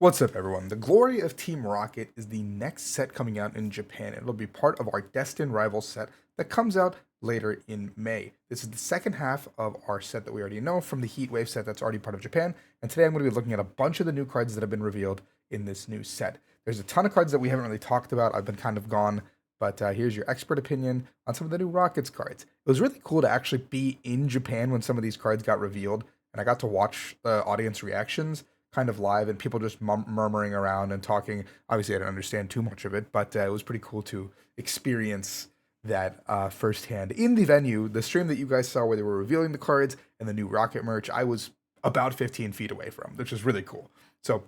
What's up, everyone? The Glory of Team Rocket is the next set coming out in Japan. It'll be part of our Destined Rivals set that comes out later in May. This is the second half of our set that we already know from the Heatwave set that's already part of Japan. And today I'm going to be looking at a bunch of the new cards that have been revealed in this new set. There's a ton of cards that we haven't really talked about. I've been kind of gone, but here's your expert opinion on some of the new Rockets cards. It was really cool to actually be in Japan when some of these cards got revealed, and I got to watch the audience reactions kind of live and people just murmuring around and talking. Obviously, I didn't understand too much of it, but it was pretty cool to experience that firsthand in the venue. The stream that you guys saw where they were revealing the cards and the new Rocket merch, I was about 15 feet away from, which is really cool. So,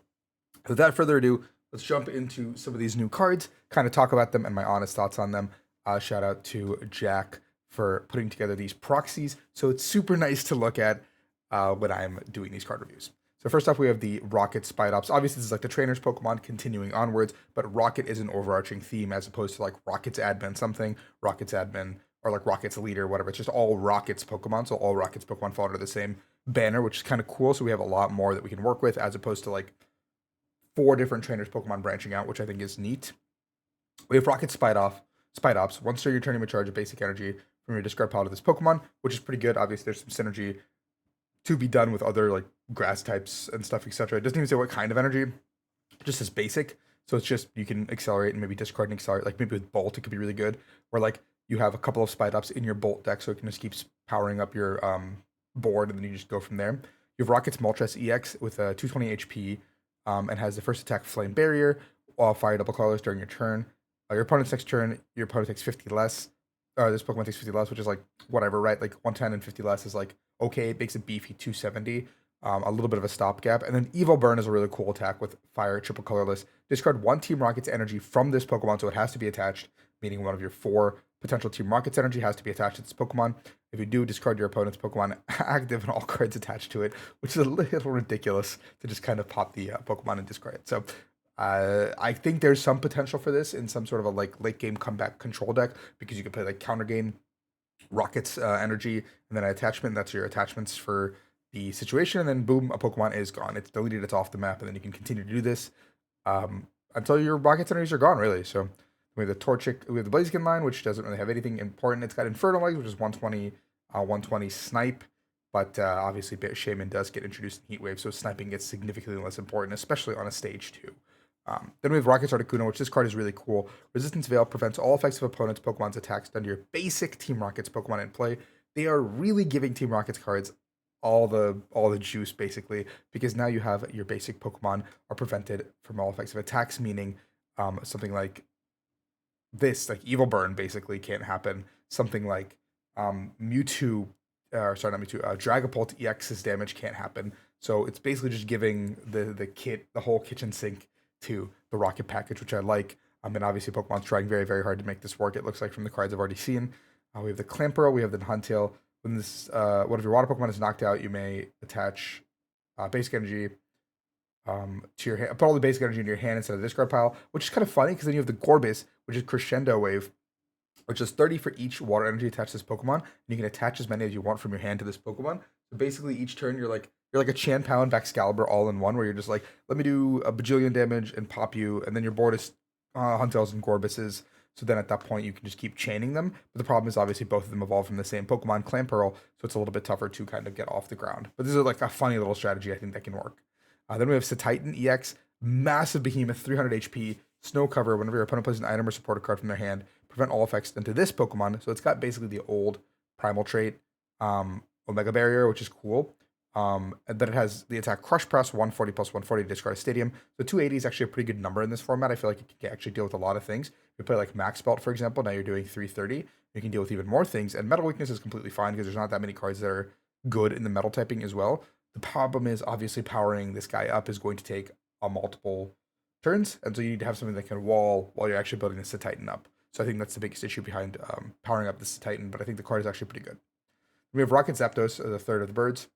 without further ado, let's jump into some of these new cards, kind of talk about them and my honest thoughts on them. Shout out to Jack for putting together these proxies. So, it's super nice to look at when I'm doing these card reviews. So first off, we have the Rocket Spidops. Obviously, this is like the trainer's Pokemon continuing onwards, but Rocket is an overarching theme as opposed to like Rocket's admin something, Rocket's admin, or like Rocket's leader, whatever. It's just all Rocket's Pokemon, so all Rocket's Pokemon fall under the same banner, which is kind of cool. So we have a lot more that we can work with as opposed to like four different trainers Pokemon branching out, which I think is neat. We have Rocket Spidops. Once during your turn, you may charge a basic energy from your discard pile to this Pokemon, which is pretty good. Obviously, there's some synergy to be done with other like grass types and stuff, etc. It doesn't even say what kind of energy, it just says basic. So it's just you can accelerate and maybe discard and accelerate. Like maybe with Bolt, it could be really good. Or like you have a couple of Spidops in your Bolt deck, so it can just keep powering up your board, and then you just go from there. You have Rocket's Moltres EX with a 220 HP, and has the first attack Flame Barrier, while fire double colors during your turn. Your opponent's next turn, your opponent takes 50 less. This Pokemon takes 50 less, which is like whatever, right? Like 110 and 50 less is like okay. It makes a beefy 270. A little bit of a stopgap. And then Evil Burn is a really cool attack with fire, triple colorless. Discard one Team Rocket's energy from this Pokemon, so it has to be attached, meaning one of your four potential Team Rocket's energy has to be attached to this Pokemon. If you do, discard your opponent's Pokemon active and all cards attached to it, which is a little ridiculous to just kind of pop the Pokemon and discard it. So I think there's some potential for this in some sort of a like late game comeback control deck because you can play like counter gain Rocket's energy and then an attachment. That's your attachments for the situation, and then boom, a Pokemon is gone. It's deleted. It's off the map, and then you can continue to do this until your Rocket's energies are gone, really. So we have the Torchic, we have the Blaziken line, which doesn't really have anything important. It's got Infernal Legs, which is 120, 120 snipe. But obviously, Shaman does get introduced in Heatwave, so sniping gets significantly less important, especially on a stage 2. Then we have Rocket's Articuno, which this card is really cool. Resistance Veil prevents all effects of opponents' Pokemon's attacks done to your basic Team Rocket's Pokemon in play. They are really giving Team Rocket's cards all the juice basically, because now you have your basic Pokemon are prevented from all effects of attacks, meaning something like this, like Evil Burn, basically can't happen. Something like Mewtwo, or sorry, not Mewtwo, Dragapult EX's damage can't happen. So it's basically just giving the kit, the whole kitchen sink to the Rocket package, which I like. And obviously Pokemon's trying very, very hard to make this work, it looks like, from the cards I've already seen. We have the Clamperl, we have the Huntail. When this one of your water Pokemon is knocked out, you may attach basic energy to your hand, put all the basic energy in your hand instead of the discard pile, which is kind of funny because then you have the Gorbis, which is Crescendo Wave, which is 30 for each water energy attached to this Pokemon, and you can attach as many as you want from your hand to this Pokemon. So basically, each turn you're like a Chanpao and Baxcalibur all in one, where you're just like, let me do a bajillion damage and pop you, and then your board is Huntels and Gorbises. So then at that point, you can just keep chaining them. But the problem is obviously both of them evolve from the same Pokemon, Clamperl, so it's a little bit tougher to kind of get off the ground. But this is like a funny little strategy I think that can work. Then we have Satitan EX, massive behemoth, 300 HP, snow cover. Whenever your opponent plays an item or support a card from their hand, prevent all effects done to this Pokemon. So it's got basically the old primal trait, Omega Barrier, which is cool. And then it has the attack Crush Press, 140 plus 140 to discard a stadium. So 280 is actually a pretty good number in this format. I feel like it can actually deal with a lot of things. If you play like Max Belt, for example, now you're doing 330. You can deal with even more things. And Metal Weakness is completely fine because there's not that many cards that are good in the metal typing as well. The problem is obviously powering this guy up is going to take multiple turns. And so you need to have something that can wall while you're actually building this to Titan up. So I think that's the biggest issue behind powering up this Titan. But I think the card is actually pretty good. We have Rocket Zapdos, the third of the birds.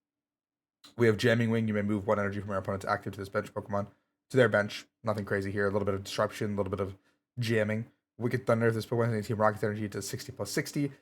We have Jamming Wing. You may move one energy from your opponent's active to this bench Pokemon, to their bench. Nothing crazy here. A little bit of disruption, a little bit of jamming. Wicked Thunder. If this Pokemon has Team Rocket's energy to 60 plus 60,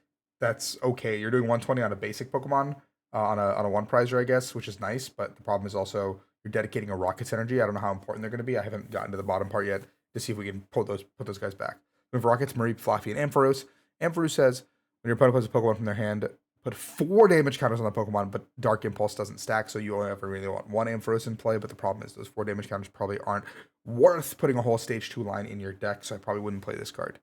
that's okay. You're doing 120 on a basic Pokemon, on a one prizer, I guess, which is nice. But the problem is also you're dedicating a Rocket's energy. I don't know how important they're going to be. I haven't gotten to the bottom part yet to see if we can put those guys back. We have Rockets, Mareep, Fluffy, and Ampharos. Ampharos says when your opponent plays a Pokemon from their hand, put 4 damage counters on the Pokemon, but Dark Impulse doesn't stack, so you only ever really want 1 Ampharos in play. But the problem is those 4 damage counters probably aren't worth putting a whole stage 2 line in your deck, so I probably wouldn't play this card.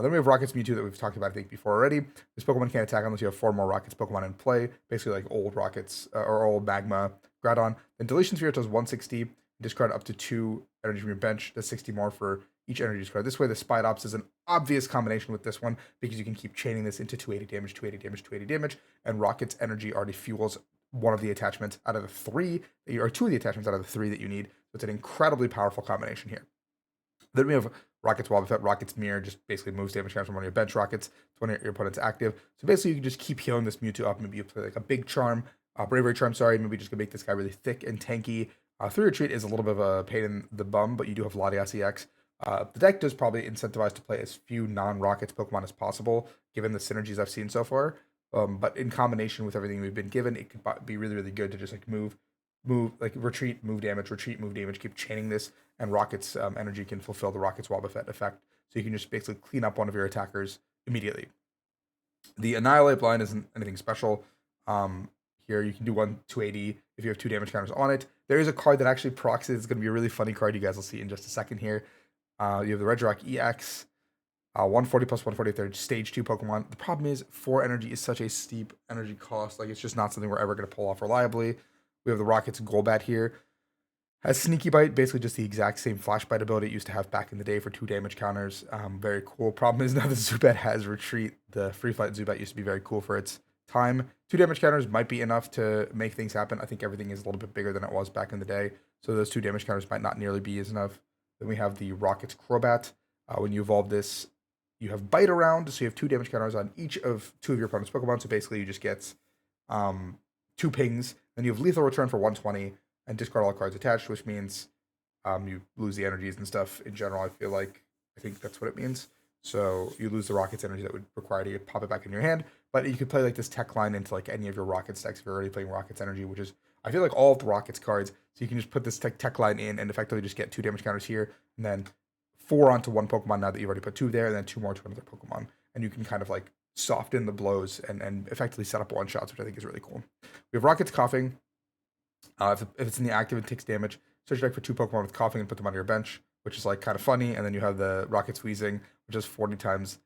Then we have Rockets Mewtwo that we've talked about, I think, before already. This Pokemon can't attack unless you have 4 more Rockets Pokemon in play, basically like old Rockets or old Magma Groudon. Then Deletion Sphere does 160, discard up to 2 energy from your bench. That's 60 more for each energy discard. This way, the Spite Ops is an obvious combination with this one because you can keep chaining this into 280 damage, 280 damage, 280 damage, and Rocket's energy already fuels one of the attachments out of the 3, or 2 of the attachments out of the 3 that you need. So it's an incredibly powerful combination here. Then we have Rockets Wobbuffet, Rockets Mirror, just basically moves damage counters from one of your bench Rockets to one of your opponent's active. So basically, you can just keep healing this Mewtwo up. Maybe you play like a big charm, Bravery Charm, sorry. Maybe just gonna make this guy really thick and tanky. 3 Retreat is a little bit of a pain in the bum, but you do have Latias EX. The deck does probably incentivize to play as few non-Rockets Pokemon as possible, given the synergies I've seen so far. But in combination with everything we've been given, it could be really, really good to just like move, like retreat, move damage, keep chaining this, and Rocket's energy can fulfill the Rocket's Wobbuffet effect. So you can just basically clean up one of your attackers immediately. The Annihilate blind isn't anything special. Here you can do 280 if you have 2 damage counters on it. There is a card that actually procs it. It's going to be a really funny card. You guys will see in just a second here. You have the Regirock EX, 140 plus 140 if they're stage 2 Pokemon. The problem is 4 energy is such a steep energy cost. Like, it's just not something we're ever going to pull off reliably. We have the Rockets Golbat here. Has Sneaky Bite, basically just the exact same Flash Bite ability it used to have back in the day for 2 damage counters. Very cool. Problem is now the Zubat has Retreat. The Free Flight Zubat used to be very cool for its time. 2 damage counters might be enough to make things happen. I think everything is a little bit bigger than it was back in the day, so those 2 damage counters might not nearly be as enough. Then we have the Rockets Crobat. When you evolve this, you have Bite around, so you have 2 damage counters on each of 2 of your opponent's Pokemon. So basically, you just get 2 pings. Then you have Lethal Return for 120 and discard all cards attached, which means you lose the energies and stuff in general. I think that's what it means. So you lose the Rocket's energy that would require you to pop it back in your hand. But you could play like this tech line into like any of your Rockets decks if you're already playing Rocket's energy, which is, I feel like, all of the Rockets cards. So you can just put this tech line in and effectively just get 2 damage counters here, and then 4 onto one Pokemon now that you've already put 2 there, and then 2 more to another Pokemon. And you can kind of like soften the blows and effectively set up one shots, which I think is really cool. We have Rockets Coughing. If it's in the active, it takes damage. Search your deck for 2 Pokemon with Coughing and put them on your bench, which is like kind of funny. And then you have the Rockets Wheezing, which is 40 times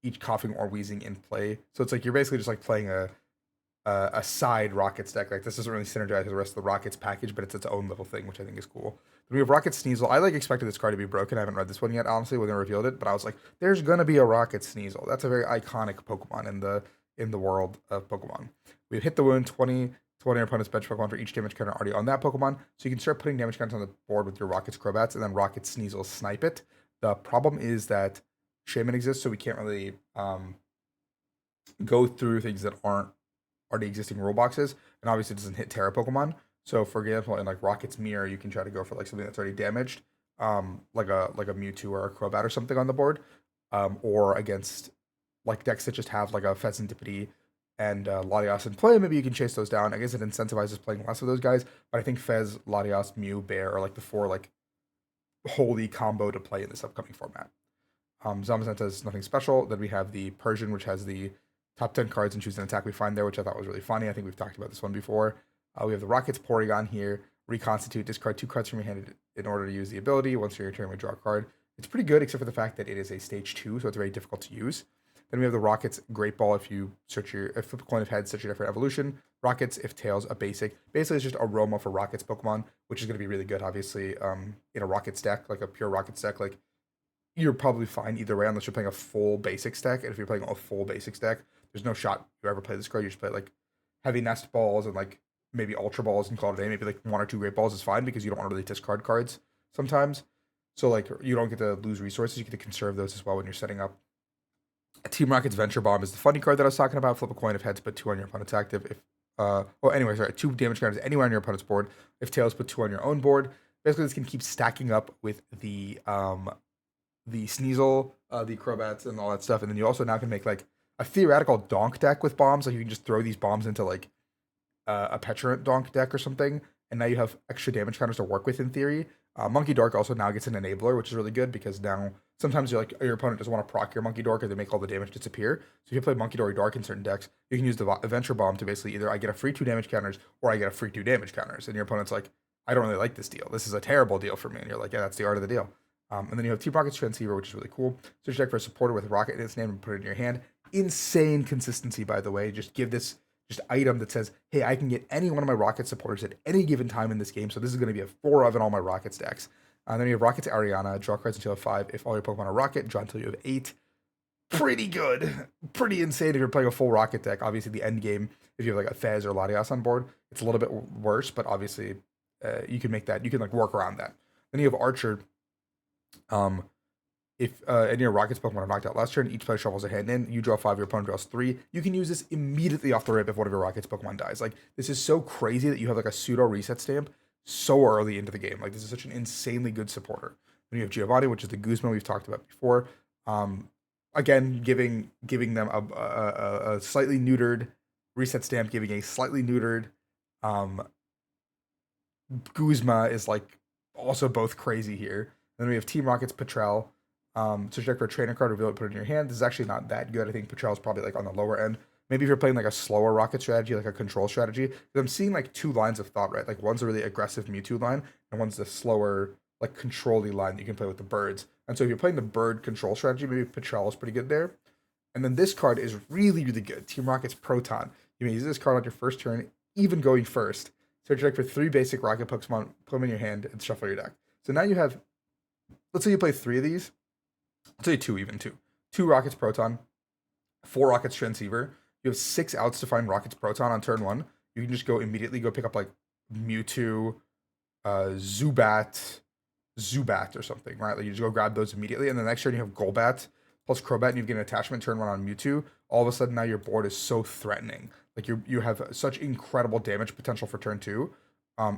each Coughing or Wheezing in play. So it's like you're basically just like playing a side Rockets deck. Like, this doesn't really synergize with the rest of the Rockets package, but it's its own little thing, which I think is cool. Then we have Rocket Sneasel. I like expected this card to be broken. I haven't read this one yet, honestly, when they revealed it, but I was like, there's gonna be a Rocket Sneasel. That's a very iconic Pokemon in the world of Pokemon. We've hit the wound 20 to one of your opponent's bench Pokemon for each damage counter already on that Pokemon. So you can start putting damage counters on the board with your Rockets Crobats, and then Rocket Sneasel snipe it. The problem is that Shaman exists, so we can't really go through things that aren't already existing rule boxes, and obviously it doesn't hit Terra Pokemon. So for example, in like Rocket's Mirror, you can try to go for like something that's already damaged, like a Mewtwo or a Crobat or something on the board, or against like decks that just have like a Pheasantipity and Latias in play. Maybe you can chase those down. I guess it incentivizes playing less of those guys, but I think Fez, Latias, Mew, Bear are like the 4 like holy combo to play in this upcoming format. Zamazenta is nothing special. Then we have the Persian, which has the top 10 cards and choose an attack we find there, which I thought was really funny. I think we've talked about this one before. We have the Rockets Porygon here. Reconstitute, discard 2 cards from your hand in order to use the ability. Once your turn, we draw a card. It's pretty good, except for the fact that it is a stage 2, so it's very difficult to use. Then we have the Rockets Great Ball. If flip a coin of heads, search your different evolution. Rockets, if tails, a basic. Basically, it's just Aroma for Rockets Pokemon, which is going to be really good, obviously, in a Rockets deck, like a pure Rockets deck. Like, you're probably fine either way, unless you're playing a full basics deck. And if you're playing a full basics deck, there's no shot you ever play this card. You just play like heavy nest balls and like maybe ultra balls and call it a day. Maybe like 1 or 2 great balls is fine because you don't want to really discard cards sometimes. So like you don't get to lose resources. You get to conserve those as well when you're setting up. Team Rocket's Venture Bomb is the funny card that I was talking about. Flip a coin if heads, put 2 on your opponent's active. If 2 damage counters anywhere on your opponent's board. If tails, put 2 on your own board. Basically, this can keep stacking up with the Sneasel, the Crobats, and all that stuff. And then you also now can make like a theoretical Donk deck with bombs. Like you can just throw these bombs into like a Petulant Donk deck or something, and now you have extra damage counters to work with in theory. Monkey Dork also now gets an enabler, which is really good because now sometimes your opponent doesn't want to proc your Monkey Dork or they make all the damage disappear. So if you play Monkey Dork in certain decks, you can use the Adventure Bomb to basically either I get a free 2 damage counters or I get a free 2 damage counters, and your opponent's like, I don't really like this deal. This is a terrible deal for me, and you're like, yeah, that's the art of the deal. And then you have Team Rocket's Transceiver, which is really cool. Search deck for a supporter with Rocket in its name and put it in your hand. Insane consistency, by the way. Just give this just item that says, hey, I can get any one of my Rocket supporters at any given time in this game. So this is going to be a 4 of in all my Rocket stacks. And then you have Rocket to Ariana, draw cards until you have 5. If all your Pokemon are Rocket, draw until you have 8. Pretty good. Pretty insane if you're playing a full Rocket deck. Obviously, the end game, if you have like a Fez or Latias on board, it's a little bit worse, but obviously you can make that, you can like work around that. Then you have Archer. If any of your Rockets Pokemon are knocked out last turn, each player shuffles a hand in. You draw 5, your opponent draws 3. You can use this immediately off the rip if one of your Rockets Pokemon dies. Like, this is so crazy that you have like a pseudo reset stamp so early into the game. Like, this is such an insanely good supporter. Then you have Giovanni, which is the Guzma we've talked about before. Again, giving them a slightly neutered reset stamp, giving a slightly neutered Guzma is like also both crazy here. Then we have Team Rocket's Patrol. So check for a trainer card, reveal it, put it in your hand. This is actually not that good. I think Patrol's probably like on the lower end. Maybe if you're playing like a slower Rocket strategy, like a control strategy. Because I'm seeing like 2 lines of thought, right? Like one's a really aggressive Mewtwo line, and one's the slower, like control-y line that you can play with the birds. And so if you're playing the bird control strategy, maybe Patrol is pretty good there. And then this card is really, really good. Team Rocket's Proton. You may use this card on your first turn, even going first. Search your deck for 3 basic Rocket Pokemon, put them in your hand, and shuffle your deck. So now you have, let's say you play 3 of these. Let's say 2 even, 2. 2 Rockets Proton, 4 Rockets Transceiver. You have 6 outs to find Rockets Proton on turn 1. You can just go immediately go pick up like Mewtwo, Zubat or something, right? Like you just go grab those immediately, and the next turn you have Golbat plus Crobat, and you get an attachment turn 1 on Mewtwo. All of a sudden now your board is so threatening. Like you have such incredible damage potential for turn 2,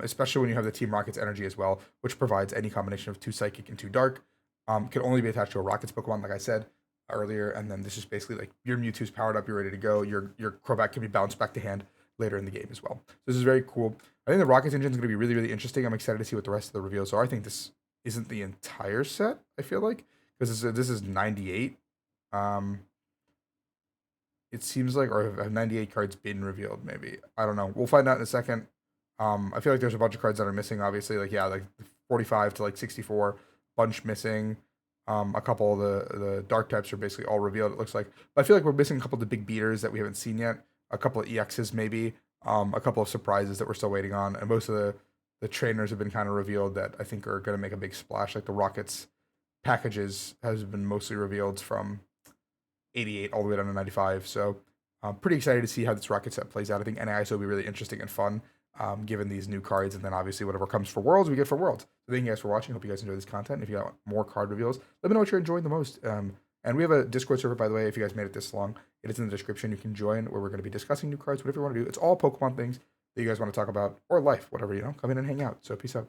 especially when you have the Team Rocket's energy as well, which provides any combination of 2 Psychic and 2 Dark. Can only be attached to a Rockets Pokemon, like I said earlier, and then this is basically like your Mewtwo's powered up, you're ready to go. Your Crobat can be bounced back to hand later in the game as well. So this is very cool. I think the Rockets engine is going to be really, really interesting. I'm excited to see what the rest of the reveals are. I think this isn't the entire set, I feel like, because this is 98. It seems like, or have 98 cards been revealed, maybe. I don't know. We'll find out in a second. I feel like there's a bunch of cards that are missing, obviously. Like, yeah, like 45 to like 64. Bunch missing. A couple of the dark types are basically all revealed, it looks like. But I feel like we're missing a couple of the big beaters that we haven't seen yet. A couple of EXs maybe. A couple of surprises that we're still waiting on. And most of the trainers have been kind of revealed that I think are going to make a big splash. Like the Rockets packages has been mostly revealed from 88 all the way down to 95. So I'm pretty excited to see how this Rocket set plays out. I think NAIS will be really interesting and fun. Given these new cards, and then obviously whatever comes for Worlds, we get for Worlds. So thank you guys for watching. Hope you guys enjoy this content. If you got more card reveals, let me know what you're enjoying the most. And we have a Discord server, by the way, if you guys made it this long. It is in the description. You can join where we're going to be discussing new cards, whatever you want to do. It's all Pokemon things that you guys want to talk about, or life, whatever, come in and hang out. So peace out.